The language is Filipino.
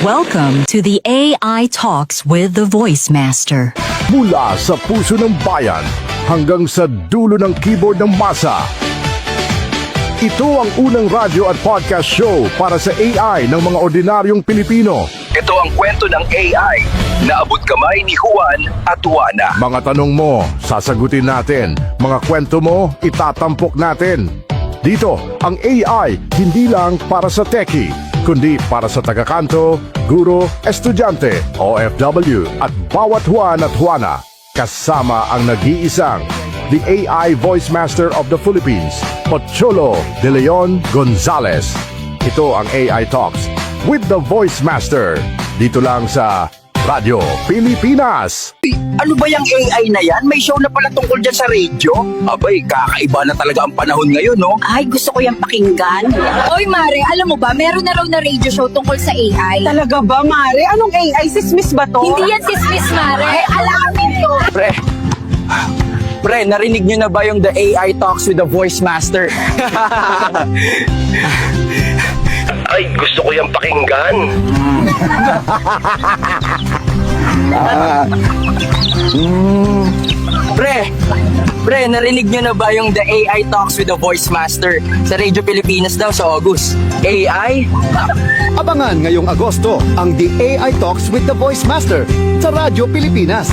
Welcome to the AI Talks with the Voice Master. Mula sa puso ng bayan hanggang sa dulo ng keyboard ng masa. Ito ang unang radyo at podcast show para sa AI ng mga ordinaryong Pilipino. Ito ang kwento ng AI na abot kamay ni Juan at Juana. Mga tanong mo, sasagutin natin. Mga kwento mo, itatampok natin. Dito, ang AI hindi lang para sa techie, kundi para sa tagakanto, guro, estudyante, OFW at bawat Juan at Juana. Kasama ang nag-iisang the AI Voice Master of the Philippines, Pocholo De Leon Gonzalez. Ito ang AI Talks with the Voice Master. Dito lang sa Radyo Pilipinas. Ano ba yung AI na yan? May show na pala tungkol dyan sa radio? Abay, kakaiba na talaga ang panahon ngayon, no? Ay, gusto ko yung pakinggan. Oy, Mare, alam mo ba, meron na raw na radio show tungkol sa AI. Talaga ba, Mare? Anong AI? Sismis ba to? Hindi yan sismis, Mare. Alamin to. Pre, narinig nyo na ba yung The AI Talks with the Voice Master? Ay, gusto ko yung pakinggan. Pre, narinig nyo na ba yung The AI Talks with the Voice Master sa Radio Pilipinas daw sa August? AI? Abangan ngayong Agosto ang The AI Talks with the Voice Master sa Radyo Pilipinas.